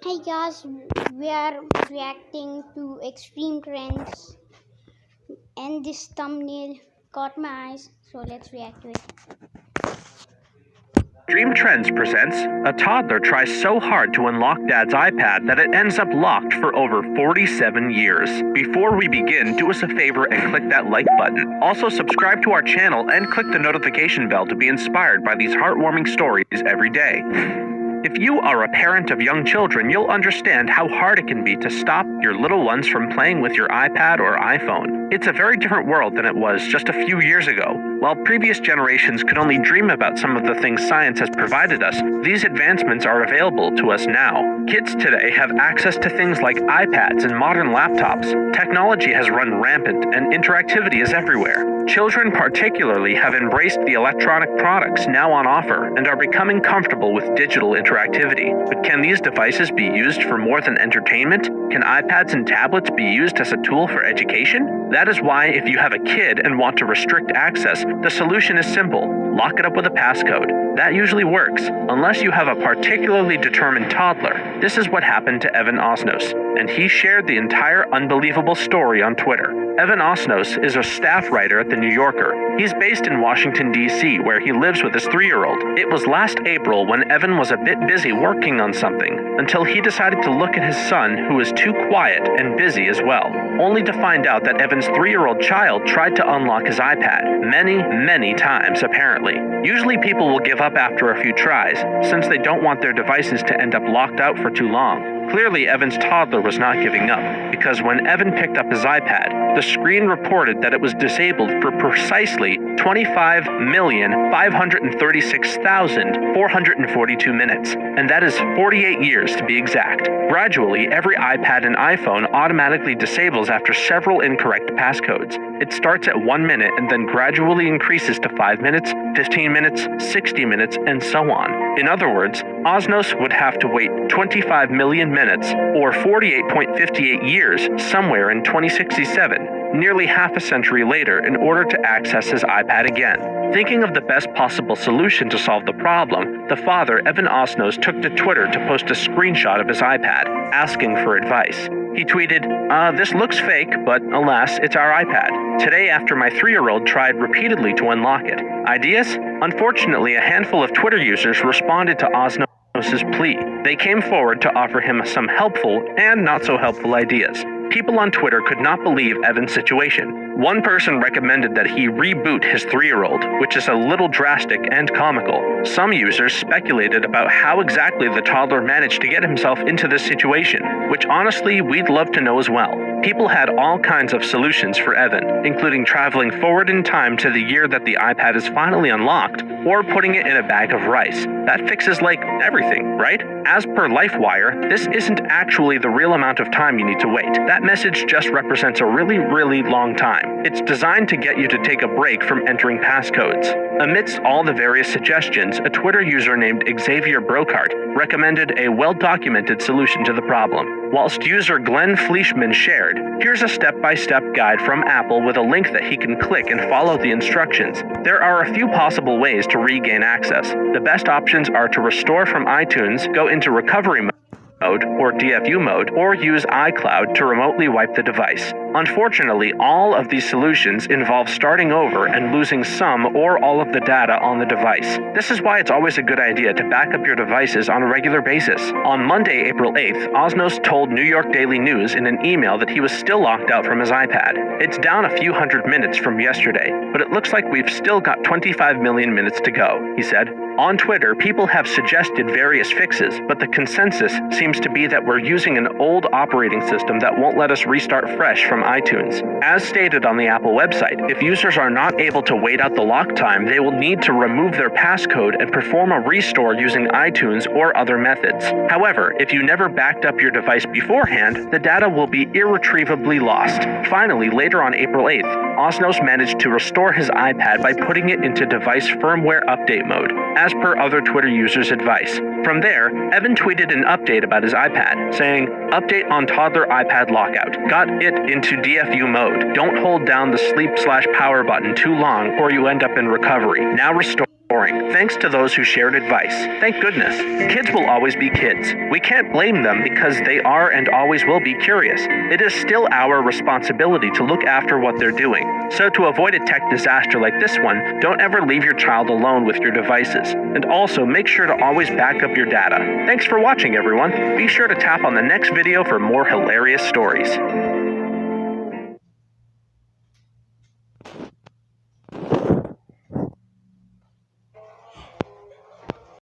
Hi guys, we are reacting to extreme trends and this thumbnail caught my eyes, so let's react to it. Dream Trends presents a toddler tries so hard to unlock dad's iPad that it ends up locked for over 47 years. Before we begin, do us a favor and click that like button. Also, subscribe to our channel and click the notification bell to be inspired by these heartwarming stories every day. If you are a parent of young children, you'll understand how hard it can be to stop your little ones from playing with your iPad or iPhone. It's a very different world than it was just a few years ago. While previous generations could only dream about some of the things science has provided us, these advancements are available to us now. Kids today have access to things like iPads and modern laptops. Technology has run rampant and interactivity is everywhere. Children particularly have embraced the electronic products now on offer and are becoming comfortable with digital interactivity. But can these devices be used for more than entertainment? Can iPads and tablets be used as a tool for education? That is why if you have a kid and want to restrict access, the solution is simple. Lock it up with a passcode. That usually works, unless you have a particularly determined toddler. This is what happened to Evan Osnos, and he shared the entire unbelievable story on Twitter. Evan Osnos is a staff writer at The New Yorker. He's based in Washington, D.C., where he lives with his 3-year-old. It was last April when Evan was a bit busy working on something, until he decided to look at his son, who is too quiet and busy as well, only to find out that Evan's 3-year-old child tried to unlock his iPad many times, apparently. Usually people will give up after a few tries, since they don't want their devices to end up locked out for too long. Clearly, Evan's toddler was not giving up, because when Evan picked up his iPad, the screen reported that it was disabled for precisely 25,536,442 minutes, and that is 48 years to be exact. Gradually, every iPad and iPhone automatically disables after several incorrect passcodes. It starts at 1 minute and then gradually increases to 5 minutes, 15 minutes, 60 minutes, and so on. In other words, Osnos would have to wait 25 million minutes, or 48.58 years, somewhere in 2067, nearly half a century later, in order to access his iPad again. Thinking of the best possible solution to solve the problem, the father, Evan Osnos, took to Twitter to post a screenshot of his iPad, asking for advice. He tweeted, "This looks fake, but alas, it's our iPad. Today, after my 3-year-old tried repeatedly to unlock it. Ideas?" Unfortunately, a handful of Twitter users responded to Osnos' plea. They came forward to offer him some helpful and not so helpful ideas. People on Twitter could not believe Evan's situation. One person recommended that he reboot his 3-year-old, which is a little drastic and comical. Some users speculated about how exactly the toddler managed to get himself into this situation, which honestly we'd love to know as well. People had all kinds of solutions for Evan, including traveling forward in time to the year that the iPad is finally unlocked, or putting it in a bag of rice. That fixes like everything, right? As per LifeWire, this isn't actually the real amount of time you need to wait. That message just represents a really long time. It's designed to get you to take a break from entering passcodes. Amidst all the various suggestions, a Twitter user named Xavier Brocart recommended a well-documented solution to the problem. Whilst user Glenn Fleischman shared, "Here's a step-by-step guide from Apple with a link that he can click and follow the instructions. There are a few possible ways to regain access. The best options are to restore from iTunes, go into recovery mode, or DFU mode, or use iCloud to remotely wipe the device. Unfortunately, all of these solutions involve starting over and losing some or all of the data on the device. This is why it's always a good idea to back up your devices on a regular basis." On Monday, April 8th, Osnos told New York Daily News in an email that he was still locked out from his iPad. "It's down a few hundred minutes from yesterday, but it looks like we've still got 25 million minutes to go," he said. On Twitter, people have suggested various fixes, but the consensus seems to be that we're using an old operating system that won't let us restart fresh from iTunes. As stated on the Apple website, if users are not able to wait out the lock time, they will need to remove their passcode and perform a restore using iTunes or other methods. However, if you never backed up your device beforehand, the data will be irretrievably lost. Finally, later on April 8th, Osnos managed to restore his iPad by putting it into device firmware update mode, as per other Twitter users' advice. From there, Evan tweeted an update about his iPad, saying, "Update on toddler iPad lockout. Got it into DFU mode. Don't hold down the sleep/power button too long or you end up in recovery. Now restore boring, thanks to those who shared advice. Thank goodness. Kids will always be kids. We can't blame them because they are and always will be curious. It is still our responsibility to look after what they're doing. So to avoid a tech disaster like this one, don't ever leave your child alone with your devices. And also make sure to always back up your data. Thanks for watching, everyone. Be sure to tap on the next video for more hilarious stories.